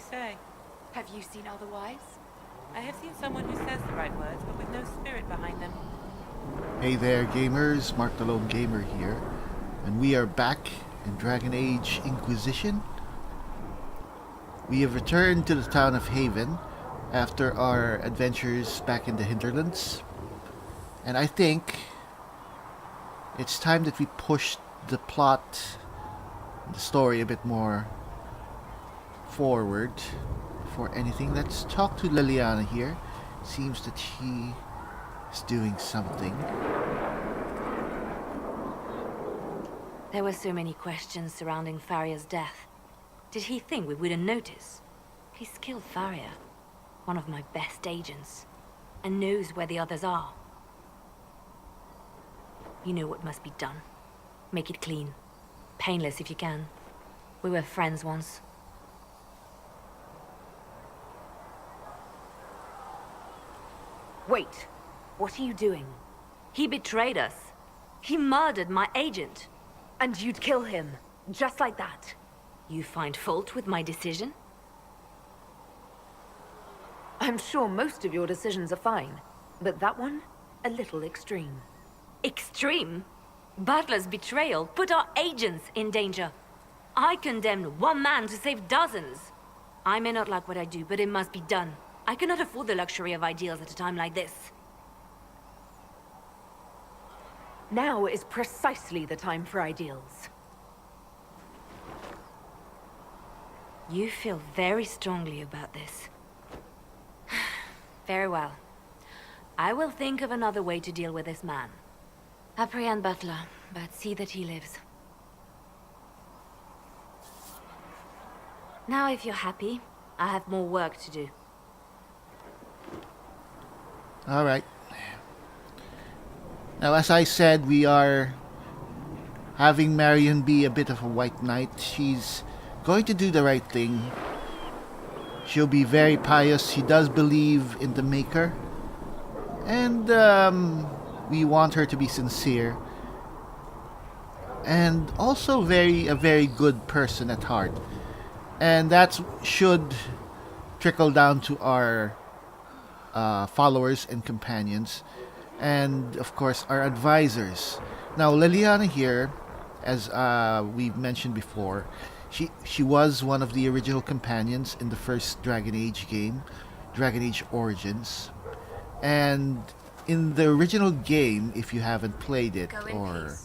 say. Have you seen otherwise? I have seen someone who says the right words, but with no spirit behind them. Hey there, gamers. Mark the Lone Gamer here, and we are back in Dragon Age Inquisition. We have returned to the town of Haven after our adventures back in the hinterlands, and I think it's time that we push the plot, the story a bit more forward. For anything, let's talk to Liliana here. Seems that she is doing something. There were so many questions surrounding Faria's death. Did he think we wouldn't notice? He's killed Faria, one of my best agents, and knows where the others are. You know what must be done. Make it clean. Painless if you can. We were friends once. Wait, what are you doing? He betrayed us. He murdered my agent. And you'd kill him, just like that. You find fault with my decision? I'm sure most of your decisions are fine, but that one, a little extreme. Extreme? Butler's betrayal put our agents in danger. I condemned one man to save dozens. I may not like what I do, but it must be done. I cannot afford the luxury of ideals at a time like this. Now is precisely the time for ideals. You feel very strongly about this. Very well. I will think of another way to deal with this man. Apprehend Butler, but see that he lives. Now, if you're happy, I have more work to do. Alright. Now, as I said, we are having Marion be a bit of a white knight. She's going to do the right thing. She'll be very pious. She does believe in the Maker. And we want her to be sincere. And also a very good person at heart. And that should trickle down to our followers and companions, and of course our advisors. Now, Liliana here, as we've mentioned before, she was one of the original companions in the first Dragon Age game, Dragon Age Origins. And in the original game, if you haven't played it or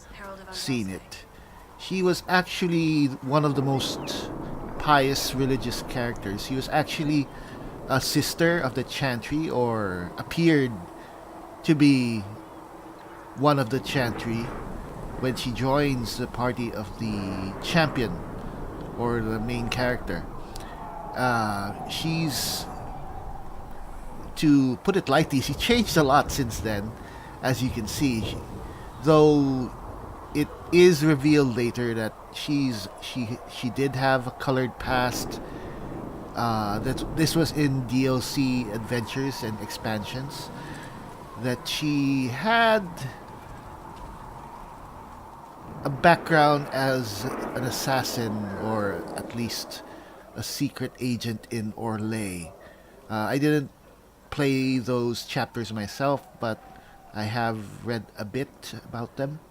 seen it, she was actually one of the most pious religious characters. She was actually a sister of the Chantry, or appeared to be one of the Chantry when she joins the party of the champion, or the main character. She's, to put it lightly, she changed a lot since then, as you can see. Though it is revealed later that she did have a colored past. That this was in DLC adventures and expansions, that she had a background as an assassin, or at least a secret agent in Orlais. I didn't play those chapters myself, but I have read a bit about them.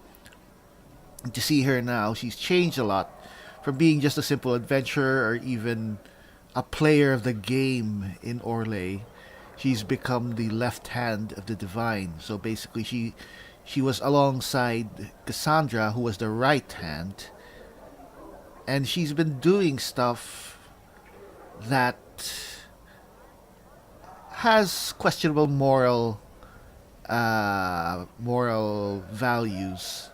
And to see her now, she's changed a lot from being just a simple adventurer or even a player of the game in Orlais. She's become the left hand of the Divine. So basically she was alongside Cassandra, who was the right hand, and she's been doing stuff that has questionable moral values.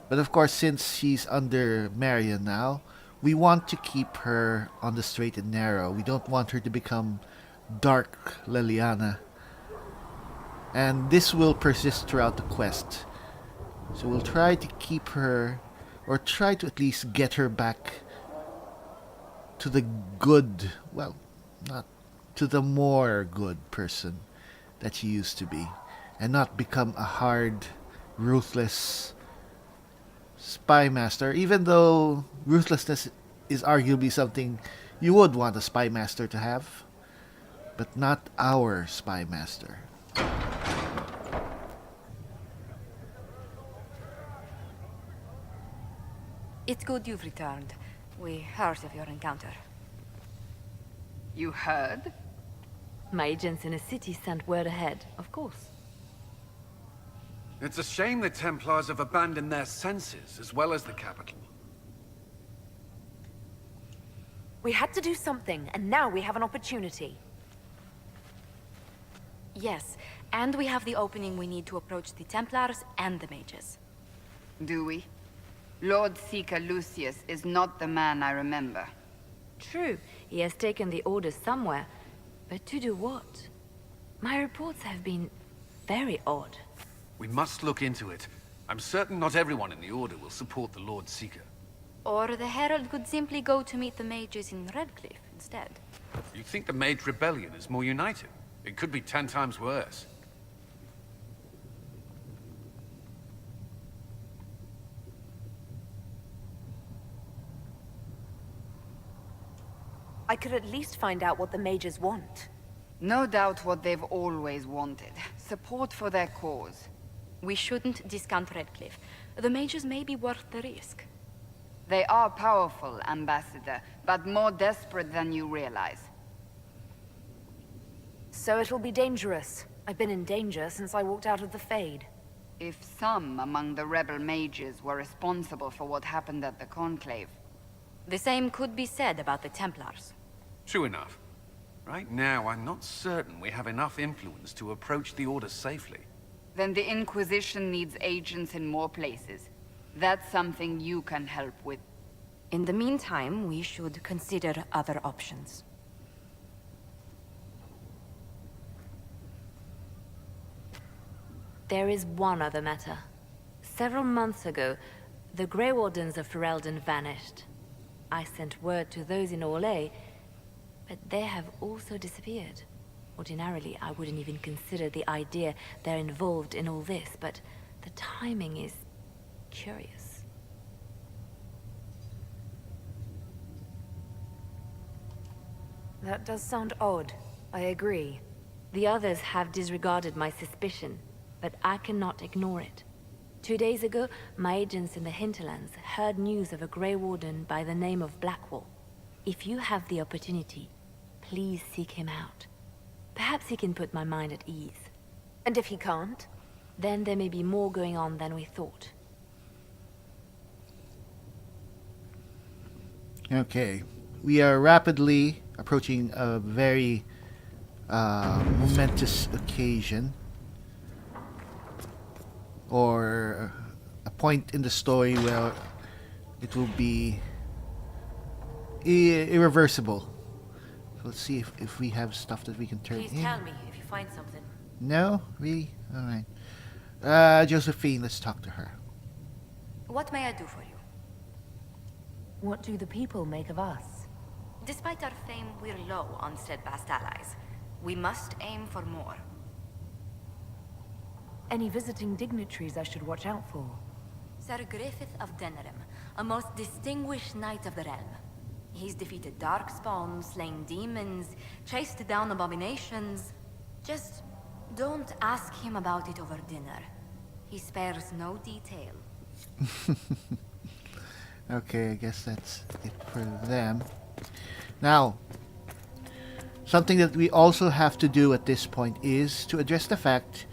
But of course, since she's under Marion now, we want to keep her on the straight and narrow. We don't want her to become Dark Liliana. And this will persist throughout the quest. So we'll try to keep her, or try to at least get her back to the good, well, not to the more good person that she used to be. And not become a hard, ruthless spy master, even though ruthlessness is arguably something You would want a spy master to have, but not our spy master. It's good you've returned. We heard of your encounter. You heard? My agents in the city sent word ahead, of course. It's a shame the Templars have abandoned their senses, as well as the capital. We had to do something, and now we have an opportunity. Yes, and we have the opening we need to approach the Templars and the mages. Do we? Lord Seeker Lucius is not the man I remember. True, he has taken the orders somewhere. But to do what? My reports have been very odd. We must look into it. I'm certain not everyone in the Order will support the Lord Seeker. Or the Herald could simply go to meet the mages in Redcliffe instead. You think the Mage Rebellion is more united? It could be 10 times worse. I could at least find out what the mages want. No doubt what they've always wanted. Support for their cause. We shouldn't discount Redcliffe. The mages may be worth the risk. They are powerful, Ambassador, but more desperate than you realize. So it'll be dangerous. I've been in danger since I walked out of the Fade. If some among the rebel mages were responsible for what happened at the Conclave. The same could be said about the Templars. True enough. Right now, I'm not certain we have enough influence to approach the Order safely. Then the Inquisition needs agents in more places. That's something you can help with. In the meantime, we should consider other options. There is one other matter. Several months ago, the Grey Wardens of Ferelden vanished. I sent word to those in Orlais, but they have also disappeared. Ordinarily, I wouldn't even consider the idea they're involved in all this, but the timing is curious. That does sound odd. I agree. The others have disregarded my suspicion, but I cannot ignore it. 2 days ago, my agents in the hinterlands heard news of a Grey Warden by the name of Blackwall. If you have the opportunity, please seek him out. Perhaps he can put my mind at ease. And if he can't? Then there may be more going on than we thought. Okay. We are rapidly approaching a very momentous occasion. Or a point in the story where it will be irreversible. So let's see if we have stuff that we can turn Please in. tell me if you find something. No? Really? Alright. Josephine, let's talk to her. What may I do for you? What do the people make of us? Despite our fame, we're low on steadfast allies. We must aim for more. Any visiting dignitaries I should watch out for? Sir Griffith of Denerim, a most distinguished knight of the realm. He's defeated darkspawn, slain demons, chased down abominations. Just don't ask him about it over dinner. He spares no detail. Okay, I guess that's it for them. Now, something that we also have to do at this point is to address the fact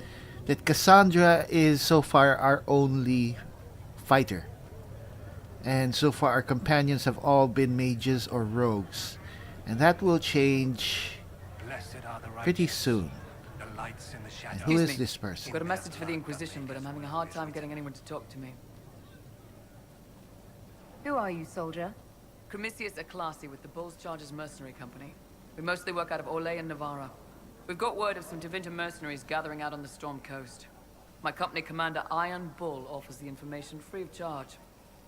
that Cassandra is so far our only fighter. And so far our companions have all been mages or rogues. And that will change pretty soon. And who is this person? I've got a message for the Inquisition, but I'm having a hard time getting anyone to talk to me. Who are you, soldier? Cremisius Aclasi with the Bulls Chargers Mercenary Company. We mostly work out of Orlais and Navarra. We've got word of some Tevinter mercenaries gathering out on the Storm Coast. My company commander, Iron Bull, offers the information free of charge.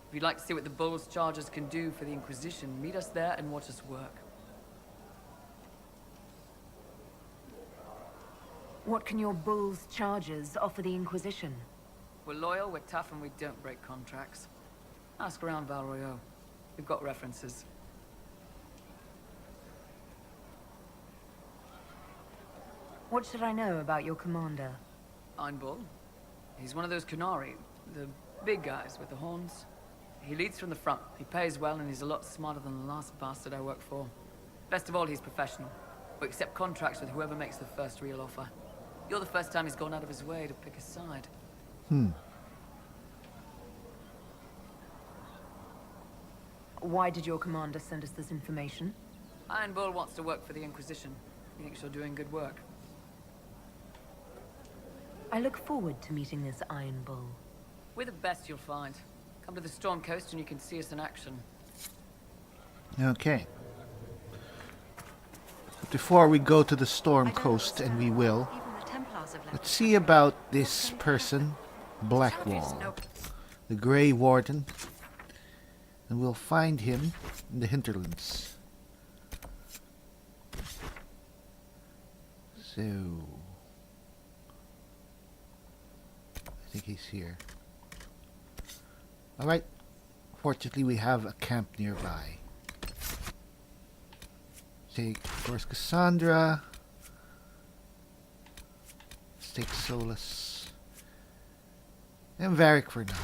If you'd like to see what the Bulls Chargers can do for the Inquisition, meet us there and watch us work. What can your Bull's Chargers offer the Inquisition? We're loyal, we're tough, and we don't break contracts. Ask around Val Royeaux. We've got references. What should I know about your commander? Iron Bull. He's one of those Kunari, the big guys with the horns. He leads from the front. He pays well, and he's a lot smarter than the last bastard I worked for. Best of all, he's professional. We accept contracts with whoever makes the first real offer. You're the first time he's gone out of his way to pick a side. Why did your commander send us this information? Iron Bull wants to work for the Inquisition. He thinks you're doing good work. I look forward to meeting this Iron Bull. We're the best you'll find. Come to the Storm Coast and you can see us in action. Okay. Before we go to the Storm Coast, and we will, let's see about this person, Blackwall, the Grey Warden, and we'll find him in the hinterlands. So, I think he's here. Alright, fortunately we have a camp nearby. Take, of course, Cassandra. Let's take Solus. And Varric for now.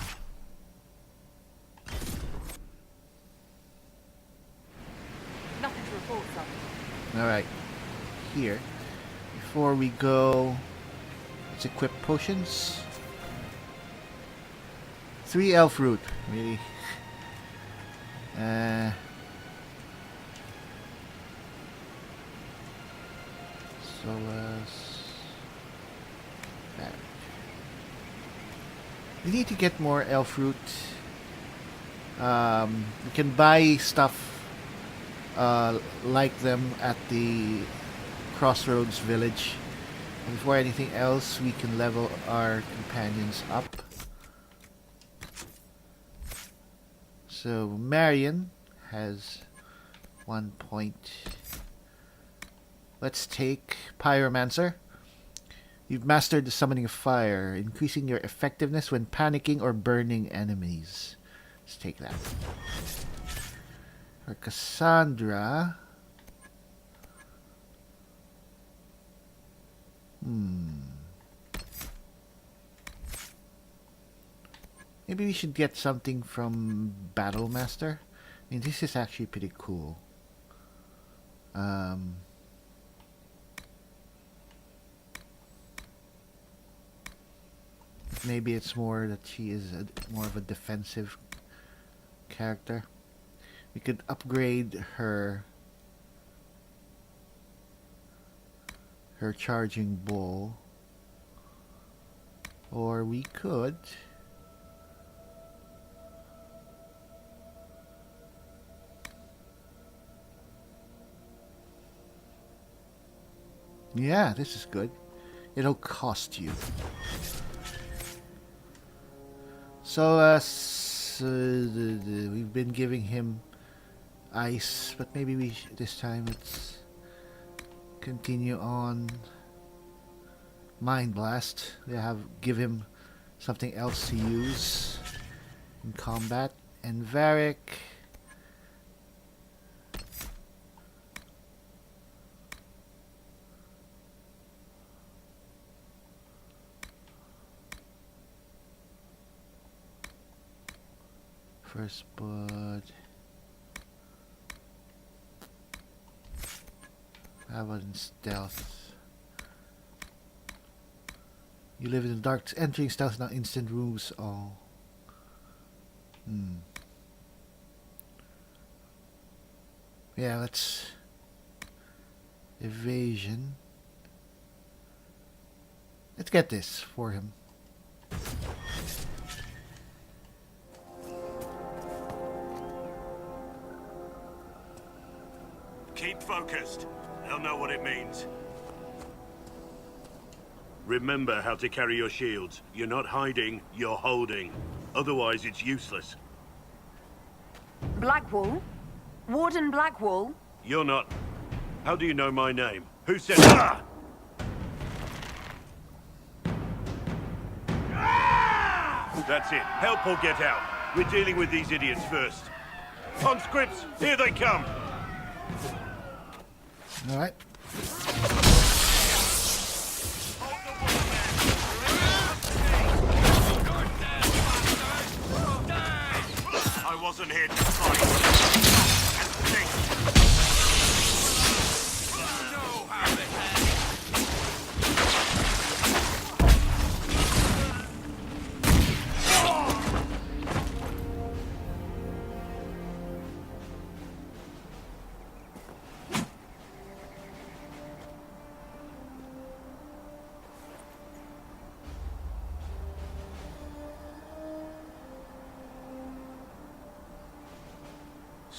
Nothing to report, son. Alright. Here. Before we go, let's equip potions. 3 elf root, really. Solus. Varric. We need to get more elf root. We can buy stuff like them at the Crossroads village. And before anything else, we can level our companions up. So Marion has 1 point. Let's take Pyromancer. You've mastered the summoning of fire, increasing your effectiveness when panicking or burning enemies. Let's take that. For Cassandra, maybe we should get something from Battlemaster. I mean, this is actually pretty cool. Maybe it's more that she is more of a defensive character. We could upgrade her charging bull, or we could yeah, this is good. It'll cost you. So we've been giving him ice, but maybe this time let's continue on Mind Blast. Give him something else to use in combat. And Varric, First Blood. How about in stealth? You live in the dark. Entering stealth now instant moves all. Yeah, let's evasion. Let's get this for him. Keep focused. They'll know what it means. Remember how to carry your shields. You're not hiding, you're holding. Otherwise, it's useless. Blackwall? Warden Blackwall? You're not... How do you know my name? Who said... Ah! That's it. Help or get out. We're dealing with these idiots first. Conscripts, here they come! Alright.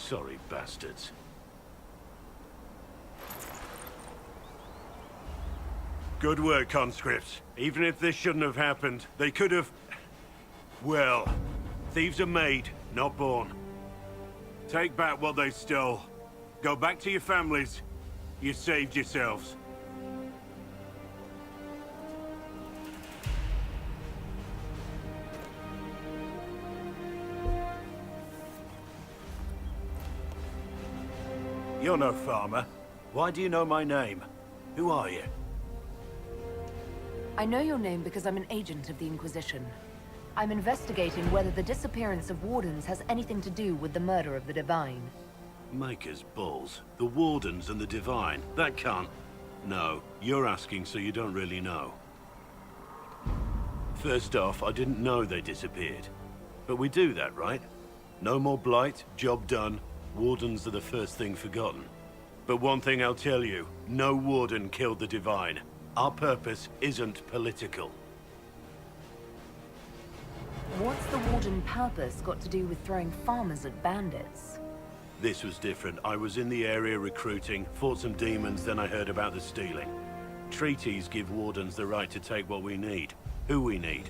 Sorry, bastards. Good work, conscripts. Even if this shouldn't have happened, they could have... Well, thieves are made, not born. Take back what they stole. Go back to your families. You saved yourselves. You're no farmer. Why do you know my name? Who are you? I know your name because I'm an agent of the Inquisition. I'm investigating whether the disappearance of Wardens has anything to do with the murder of the Divine. Maker's balls. The Wardens and the Divine. That can't... No, you're asking so you don't really know. First off, I didn't know they disappeared. But we do that, right? No more blight, job done. Wardens are the first thing forgotten. But one thing I'll tell you, no Warden killed the Divine. Our purpose isn't political. What's the Warden purpose got to do with throwing farmers at bandits? This was different. I was in the area recruiting, fought some demons, then I heard about the stealing. Treaties give Wardens the right to take what we need, who we need.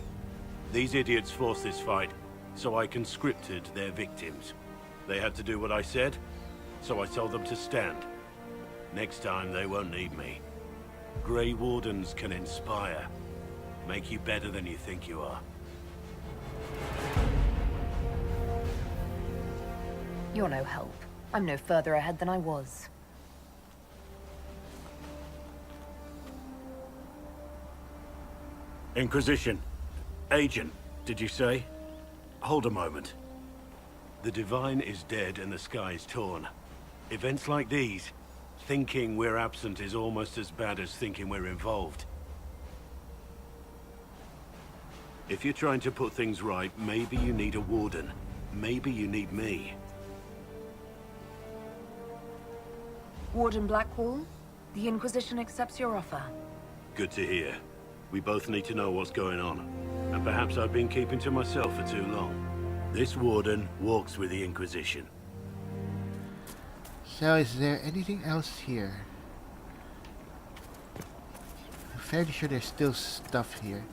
These idiots forced this fight, so I conscripted their victims. They had to do what I said, so I told them to stand. Next time, they won't need me. Grey Wardens can inspire, make you better than you think you are. You're no help. I'm no further ahead than I was. Inquisition. Agent, did you say? Hold a moment. The Divine is dead and the sky is torn. Events like these, thinking we're absent is almost as bad as thinking we're involved. If you're trying to put things right, maybe you need a Warden. Maybe you need me. Warden Blackwall, the Inquisition accepts your offer. Good to hear. We both need to know what's going on. And perhaps I've been keeping to myself for too long. This Warden walks with the Inquisition. So, is there anything else here? I'm fairly sure there's still stuff here.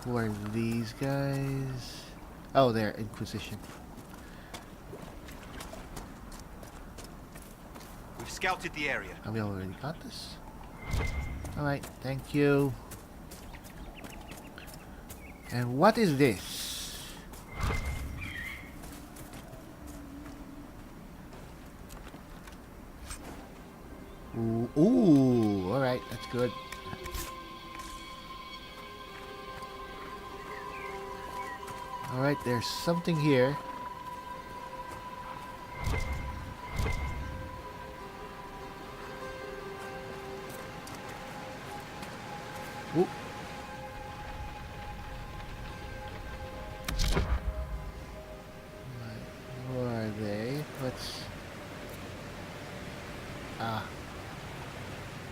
Who are these guys? Oh, they're Inquisition. We've scouted the area. Oh, we already got this. Alright, thank you. And what is this? Ooh, alright, that's good. Alright, there's something here. Ooh. Who are they? Let's...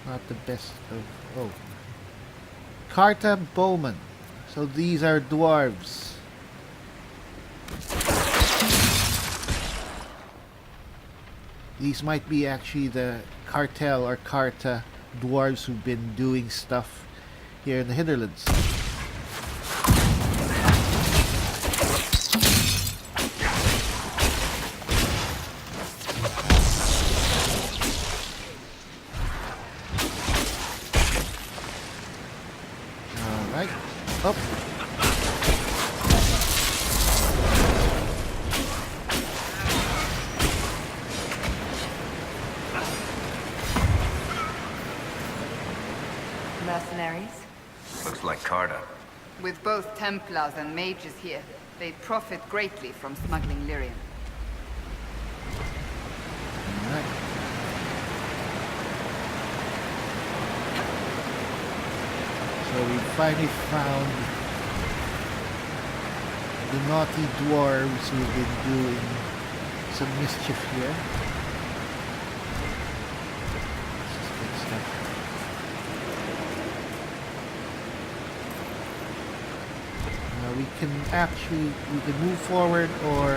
not the best of... Oh. Carta Bowman. So these are dwarves. These might be actually the cartel or Carta dwarves who've been doing stuff here in the Hinterlands. Alright. Up. Mercenaries? Looks like Carta. With both Templars and mages here, they profit greatly from smuggling lyrium. Alright. So we finally found the naughty dwarves who've been doing some mischief here. This is good stuff. We can move forward or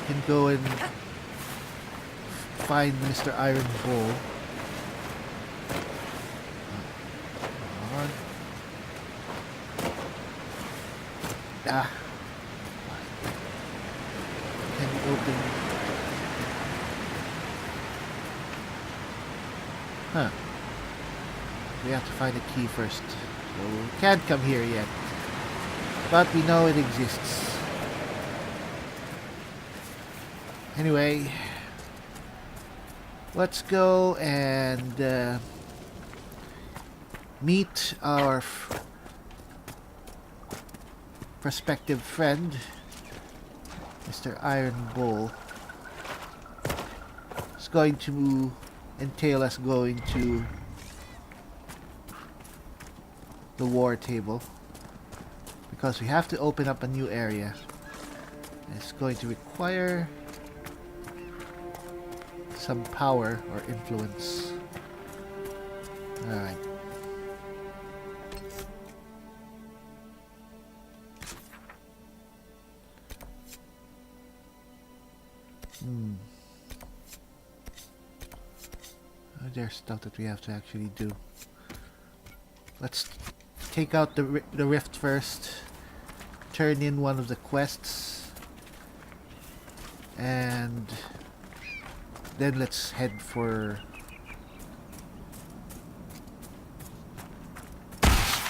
can go and find Mr. Iron Bull. Come on. Ah. Can we open? Huh. We have to find a key first. So we can't come here yet. But we know it exists. Anyway, let's go and meet our prospective friend, Mr. Iron Bull. It's going to entail us going to the war table, because we have to open up a new area. It's going to require some power or influence. Alright. There's stuff that we have to actually do. Let's take out the rift first. Turn in one of the quests. And then let's head for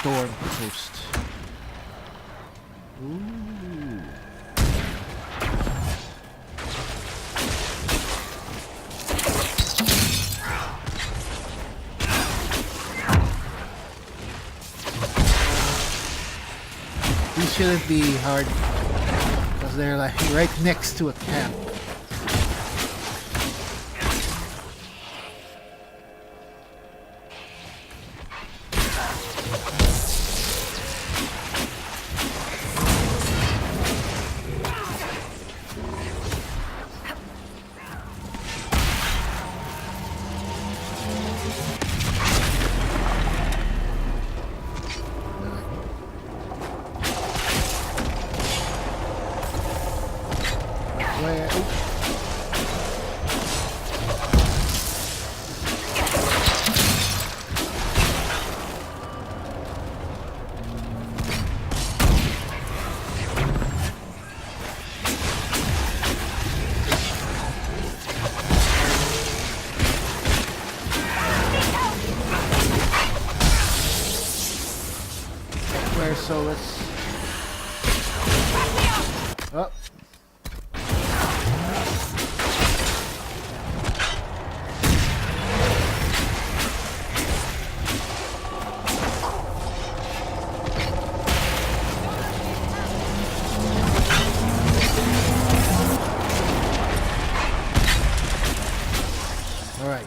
Storm Coast. Ooh. These shouldn't be hard because they're like right next to a camp. So let's... Oh. All right.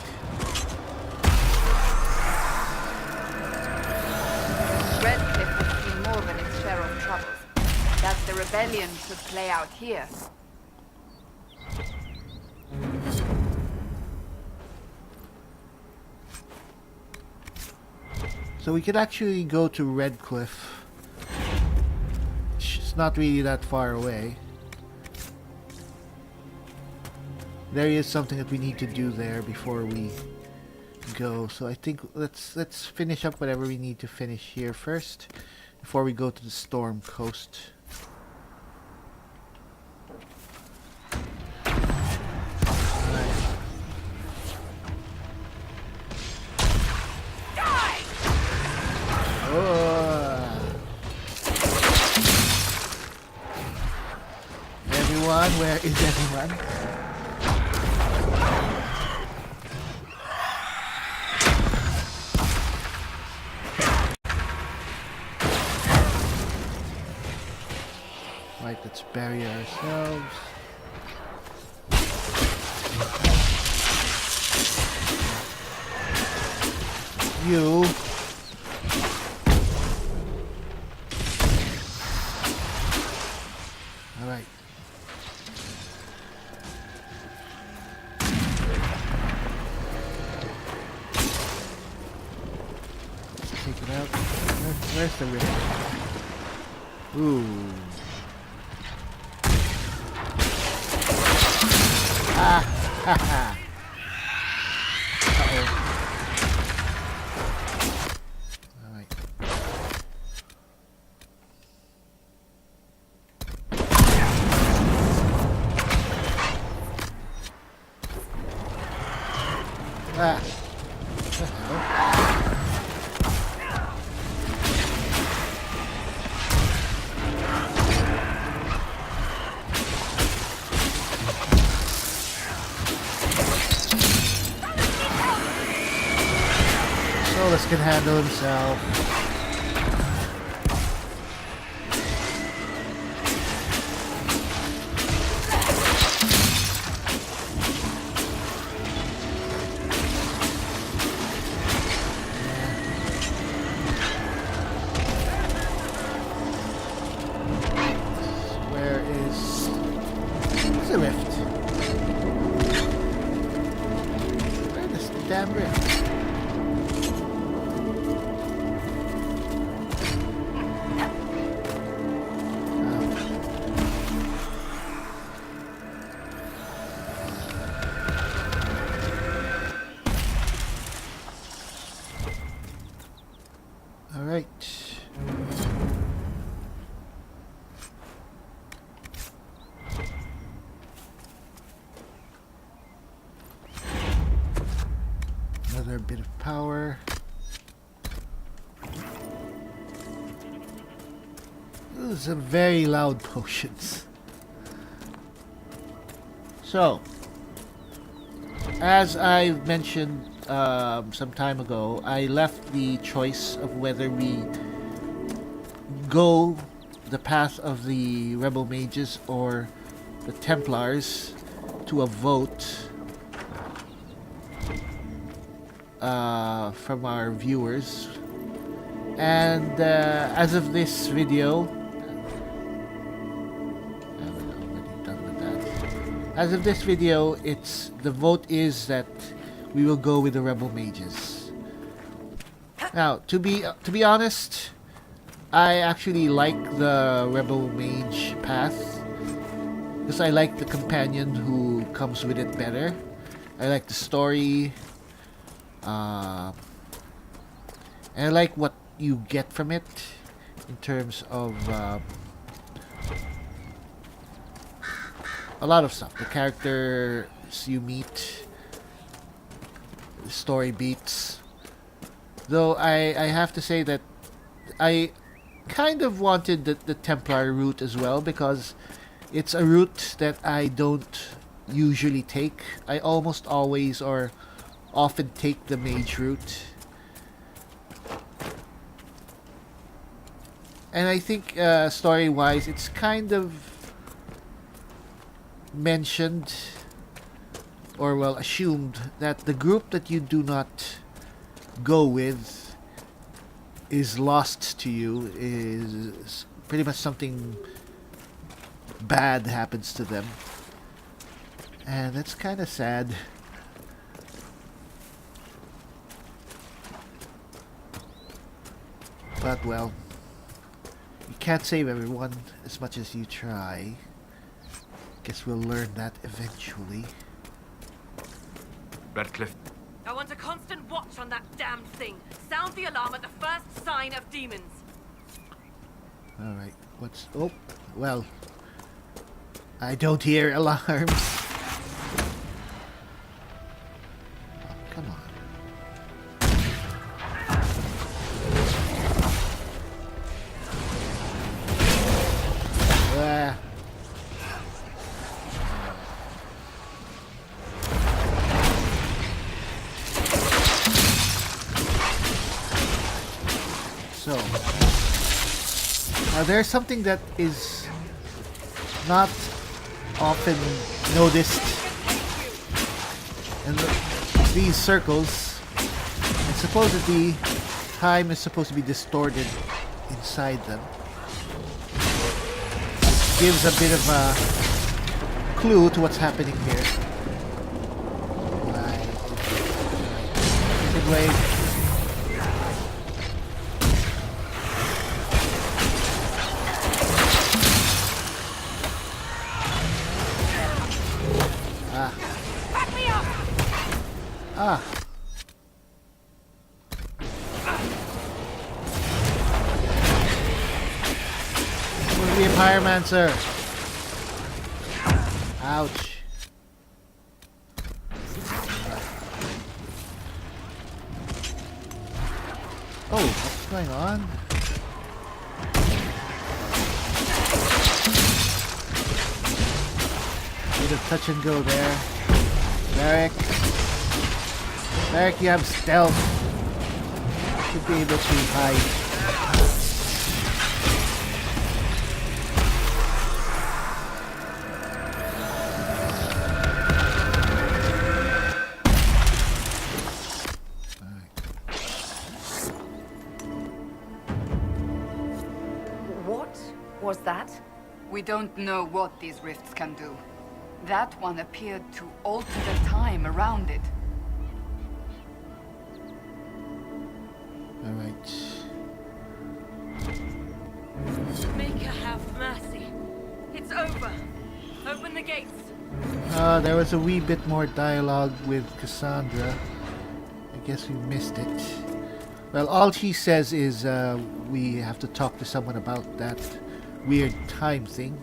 Redcliffe has seen more than its share of troubles. That the rebellion should play out here. So we could actually go to Redcliffe. It's not really that far away. There is something that we need to do there before we go. So I think let's finish up whatever we need to finish here first before we go to the Storm Coast. Everyone, where is everyone? Right, let's bury ourselves. You. Alright. Take it out. Where's the rift? Ooh. Alright. Ah. Solus can handle himself. Where is the rift? Where is the damn rift? All right. Another bit of power. Those are very loud potions. So, as I mentioned some time ago, I left the choice of whether we go the path of the Rebel Mages or the Templars to a vote from our viewers. And as of this video, as of this video, the vote is that we will go with the Rebel Mages. Now, to be honest, I actually like the Rebel Mage path because I like the companion who comes with it better. I like the story, and I like what you get from it in terms of a lot of stuff. The characters you meet, the story beats. Though I have to say that I kind of wanted the Templar route as well, because it's a route that I don't usually take. I almost always or often take the mage route. And I think story-wise, it's kind of mentioned, or well, assumed, that the group that you do not go with is lost to you, is pretty much something bad happens to them. And that's kind of sad. But well, you can't save everyone as much as you try. Guess we'll learn that eventually. Redcliffe. I want a constant watch on that damned thing. Sound the alarm at the first sign of demons. Alright, what's... Oh, well, I don't hear alarms. Oh, come on. Ah. So, there's something that is not often noticed in these circles, and supposedly time is supposed to be distorted inside them. Gives a bit of a clue to what's happening here. Right. Good way. Ah. be a pyromancer. Ouch. Oh, what's going on? Bit of touch and go there. Varric. Varric, you have stealth. Should be able to hide. Was that? We don't know what these rifts can do. That one appeared to alter the time around it. Alright. Make her have mercy. It's over. Open the gates. There was a wee bit more dialogue with Cassandra. I guess we missed it. Well, all she says is we have to talk to someone about that weird time thing.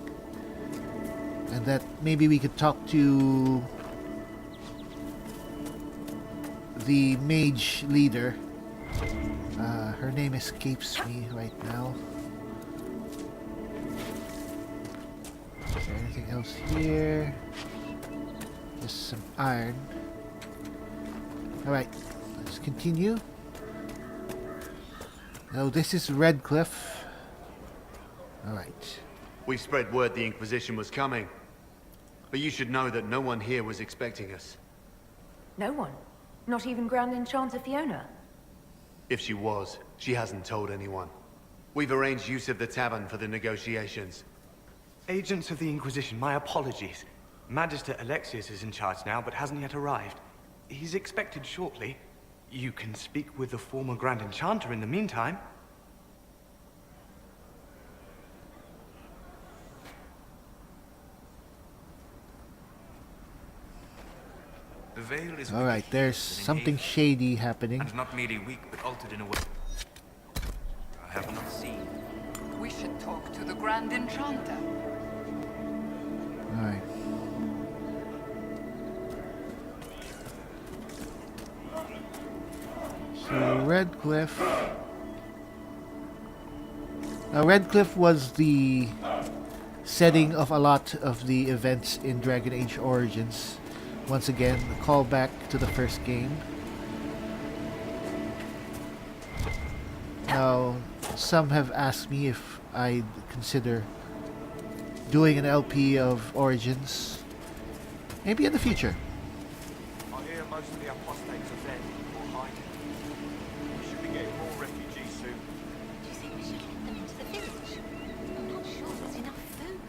And that maybe we could talk to the mage leader. Her name escapes me right now. Is there anything else here? Just some iron. Alright, let's continue. Oh, this is Redcliffe. Alright. We spread word the Inquisition was coming. But you should know that no one here was expecting us. No one? Not even Grand Enchanter Fiona? If she was, she hasn't told anyone. We've arranged use of the tavern for the negotiations. Agents of the Inquisition, my apologies. Magister Alexius is in charge now, but hasn't yet arrived. He's expected shortly. You can speak with the former Grand Enchanter in the meantime. The veil is Alright, there's something shady happening. and not merely weak, but altered in a way I have not seen. We should talk to the Grand Enchanter. Alright. So Redcliffe. Now Redcliffe was the setting of a lot of the events in Dragon Age Origins. Once again, a callback to the first game. Now, some have asked me if I'd consider doing an LP of Origins. Maybe in the future. I hear most of the apostates are dead or hiding. We should be getting more refugees soon. Do you think we should let them into the village? I'm not sure there's enough food.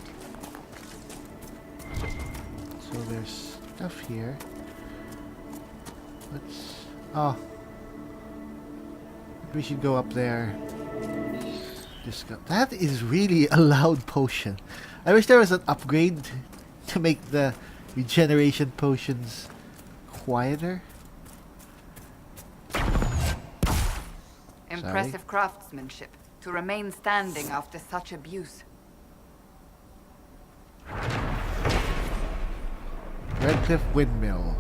So there's stuff here. Let's... Oh. We should go up there. That is really a loud potion. I wish there was an upgrade to make the regeneration potions quieter. Impressive craftsmanship to remain standing after such abuse. Redcliffe Windmill.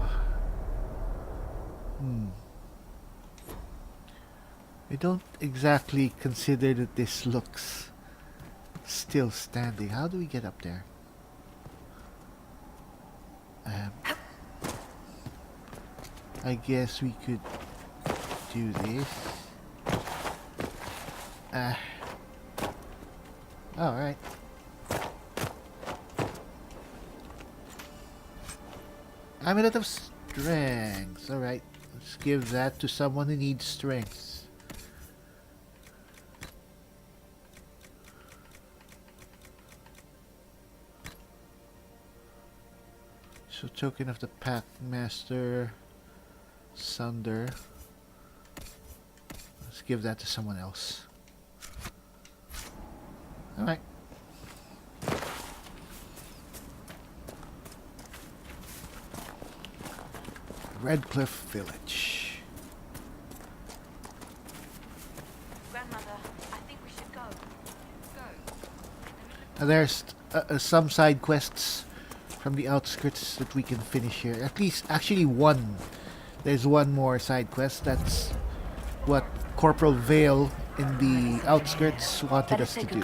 I don't exactly consider that this looks still standing. How do we get up there? I guess we could do this. Alright. Amulet of Strength. Alright. Let's give that to someone who needs strength. So token of the Pathmaster. Sunder. Let's give that to someone else. Alright. Redcliffe Village. Grandmother, I think we should go. Go? There's some side quests from the outskirts that we can finish here. At least, actually one. There's one more side quest. That's what Corporal Vale in the outskirts wanted us to do.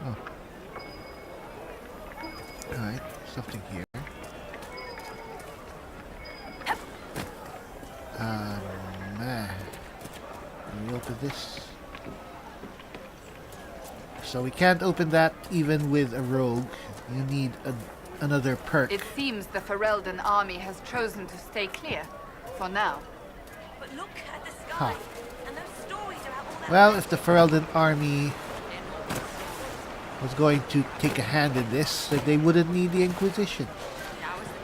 Oh. Alright, something here. Man. Can we open this? So we can't open that even with a rogue. You need another perk. It seems the Ferelden army has chosen to stay clear, for now. But look at the sky, and those stories about all that. Well, if the Ferelden army was going to take a hand in this, then they wouldn't need the Inquisition.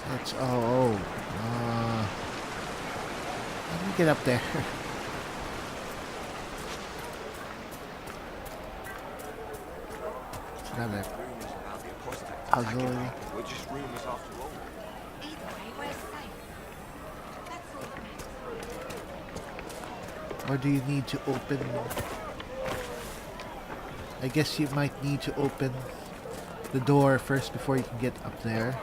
That's let me get up there. Another puzzle. We're just rumors after all. Either way, we're safe. That's all that matters. Or do you need to open? I guess you might need to open the door first before you can get up there.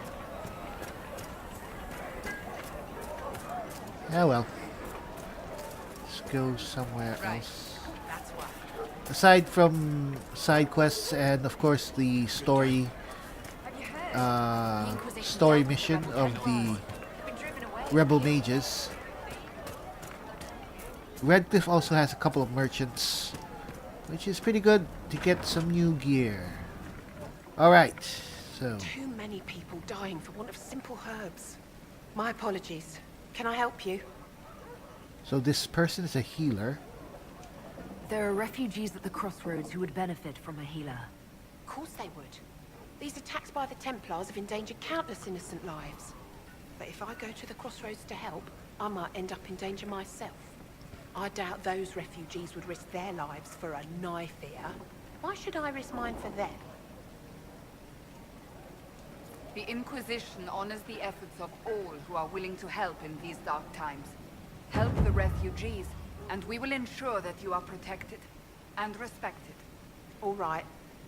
Oh well. Let's go somewhere else. Aside from side quests and of course the story mission of the Rebel Mages, Redcliffe also has a couple of merchants, which is pretty good to get some new gear. Alright, so... Too many people dying for want of simple herbs. My apologies. Can I help you? So this person is a healer. There are refugees at the crossroads who would benefit from a healer. Of course they would. These attacks by the Templars have endangered countless innocent lives. But if I go to the crossroads to help, I might end up in danger myself. I doubt those refugees would risk their lives for a knife here. Why should I risk mine for them? The Inquisition honors the efforts of all who are willing to help in these dark times. Help the refugees, and we will ensure that you are protected and respected. All right.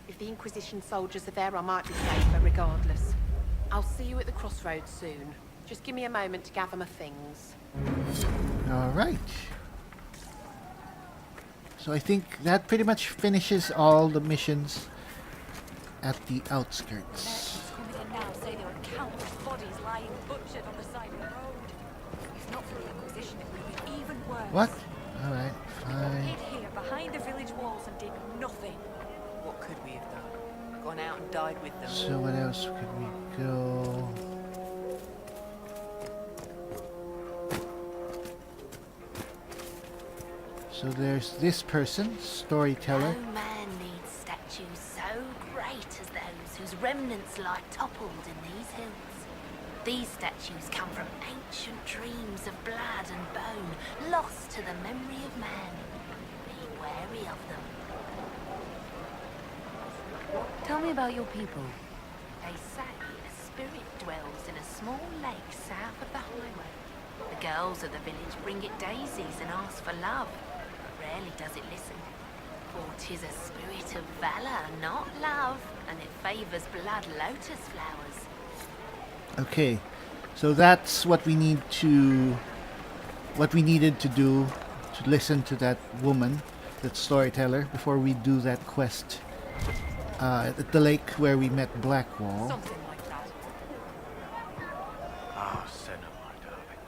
If the Inquisition soldiers are there, I might be safer regardless. I'll see you at the crossroads soon. Just give me a moment to gather my things. Alright. So I think that pretty much finishes all the missions at the outskirts. Say there are countless bodies lying butchered on the side of the road. If not for the Inquisition, it would be even worse. What? Alright, fine. Hid here behind the village walls and did nothing. What could we have done? Gone out and died with them. So what else could we go? So there's this person, storyteller. No man needs statues so great as those whose remnants lie toppled in these hills. These statues come from ancient dreams of blood and bone, lost to the memory of man. Be wary of them. Tell me about your people. They say a spirit dwells in a small lake south of the highway. The girls of the village bring it daisies and ask for love, but rarely does it listen. For 'tis a spirit of valor, not love, and it favors blood lotus flowers. Okay, so that's what we need to... What we needed to do to listen to that woman, that storyteller, before we do that quest at the lake where we met Blackwall. Something like that. Ah, Senna, my darling.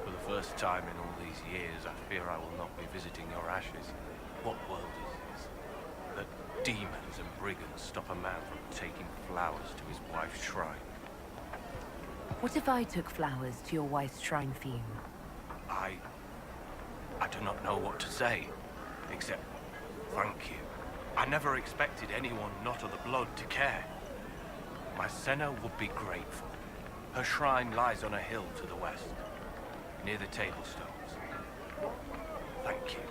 For the first time in all these years, I fear I will not be visiting your ashes. What world is this? That demons and brigands stop a man from taking flowers to his wife's shrine. What if I took flowers to your wife's shrine for you? I do not know what to say, except thank you. I never expected anyone not of the blood to care. My Senna would be grateful. Her shrine lies on a hill to the west, near the table stones. Thank you.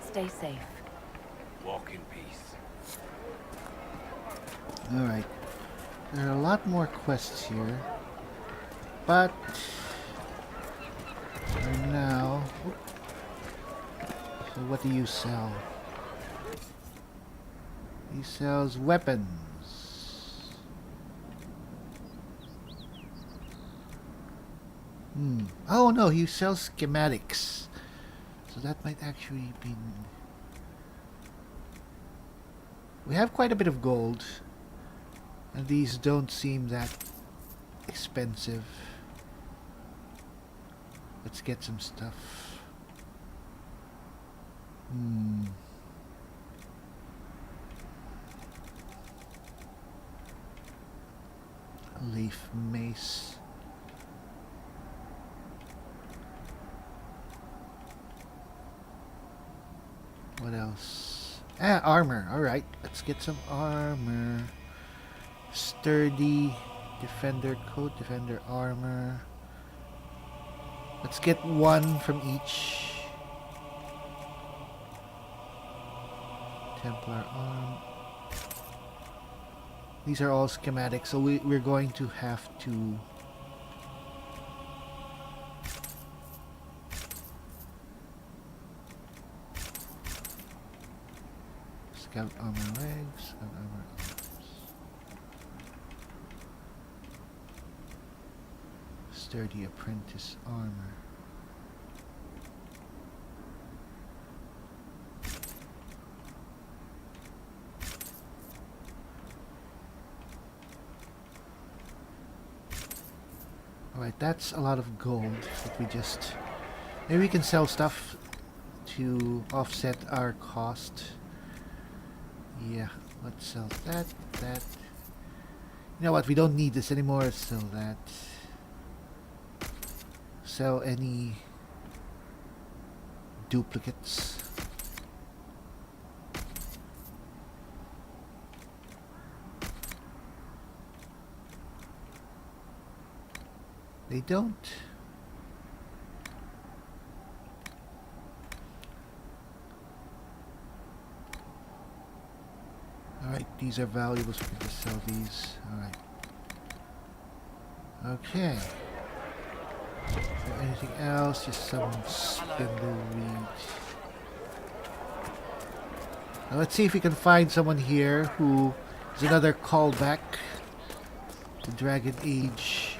Stay safe. Walk in peace. Alright. There are a lot more quests here. But... for now... So what do you sell? sells weapons. Oh no, he sells schematics. So that might actually be... We have quite a bit of gold. And these don't seem that expensive. Let's get some stuff. A leaf mace. What else? Armor. Alright, let's get some armor. Sturdy, defender coat, defender armor. Let's get one from each. Templar arm. These are all schematics, so we're going to have to... Scout armor legs, scout armor arms. Sturdy apprentice armor. Alright, that's a lot of gold that we just... Maybe we can sell stuff to offset our cost. Yeah, let's sell that. You know what, we don't need this anymore, let's sell that. Sell any duplicates. They don't. Alright, these are valuable, so we can just sell these. Alright. Okay. Is there anything else? Just some spindleweed. Now let's see if we can find someone here who is another callback to Dragon Age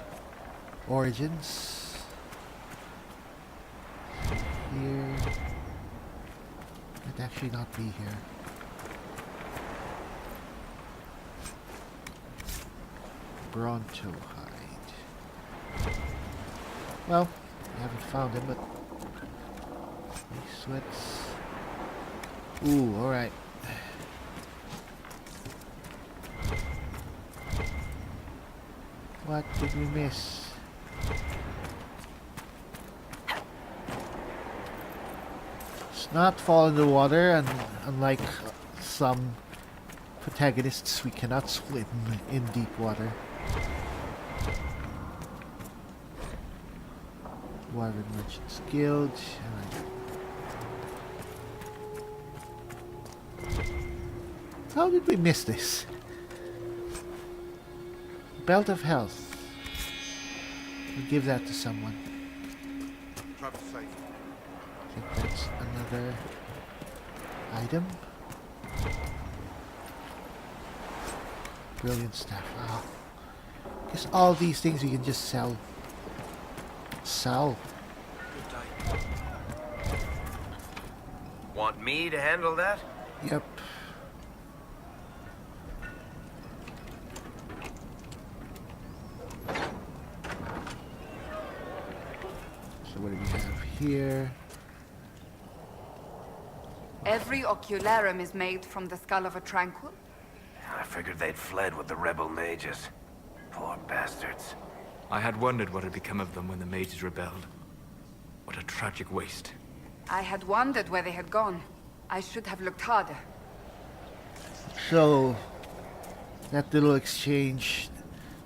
Origins. Here. Might actually not be here. Bronto hide. Well, we haven't found him, but he sweats. Ooh, alright. What did we miss? It's not fall in the water, and unlike some protagonists, we cannot swim in deep water. Dwarven Merchants Guild. Alright. How did we miss this? Belt of Health. We'll give that to someone. I think that's another item. Brilliant Staff. Oh. Guess all these things we can just sell. Sell. Want me to handle that? Yep. So what do we have here? Every ocularum is made from the skull of a tranquil? I figured they'd fled with the rebel mages. Poor bastards. I had wondered what had become of them when the mages rebelled. What a tragic waste. I had wondered where they had gone. I should have looked harder. So, that little exchange.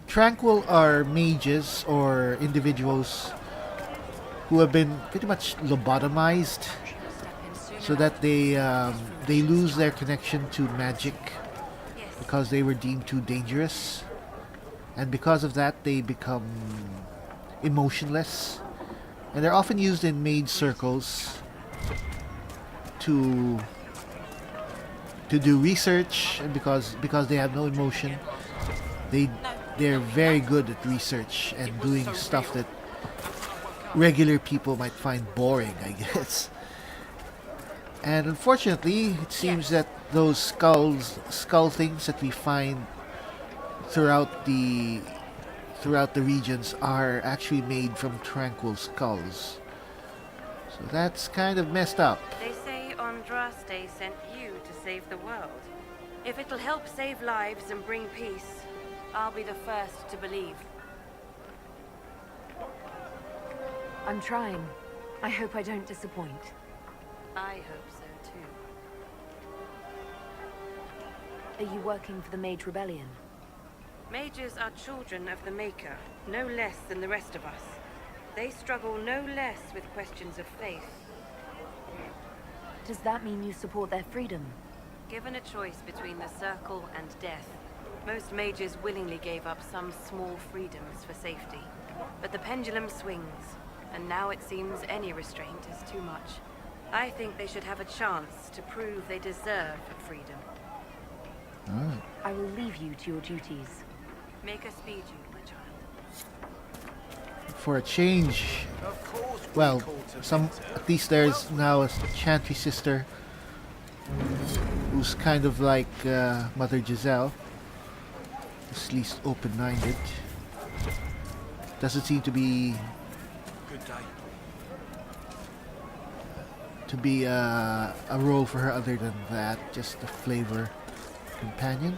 Tranquil are mages or individuals who have been pretty much lobotomized so that they lose their connection to magic because they were deemed too dangerous. And because of that, they become emotionless. And they're often used in mage circles to to do research, and because they have no emotion, they're very good at research and doing stuff that regular people might find boring, I guess. And unfortunately, it seems that those skull things that we find throughout the regions are actually made from tranquil skulls. So that's kind of messed up. They say Andraste sent you to save the world. If it'll help save lives and bring peace, I'll be the first to believe. I'm trying. I hope I don't disappoint. I hope so too. Are you working for the Mage Rebellion? Mages are children of the Maker, no less than the rest of us. They struggle no less with questions of faith. Does that mean you support their freedom? Given a choice between the Circle and death, most mages willingly gave up some small freedoms for safety. But the pendulum swings, and now it seems any restraint is too much. I think they should have a chance to prove they deserve freedom. I will leave you to your duties. Make us speed you, my child. For a change, well, at least there's now a Chantry sister who's kind of like Mother Giselle, at least open-minded. Doesn't seem to be a role for her other than that, just a flavor companion.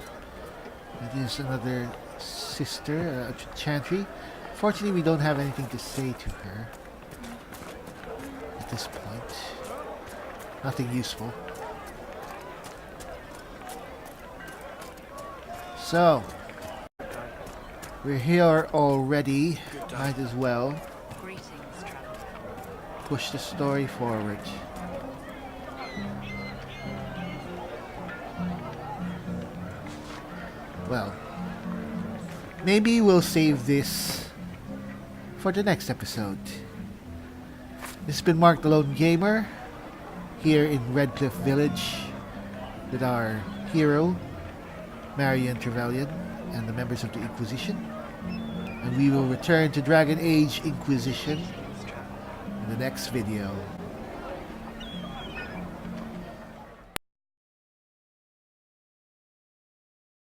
It is another sister, a Chantry. Fortunately, we don't have anything to say to her at this point. Nothing useful. So, we're here already. Might as well push the story forward. Well, maybe we'll save this for the next episode. This has been Mark the Lone Gamer here in Redcliffe Village with our hero, Marion Trevelyan, and the members of the Inquisition. And we will return to Dragon Age Inquisition in the next video.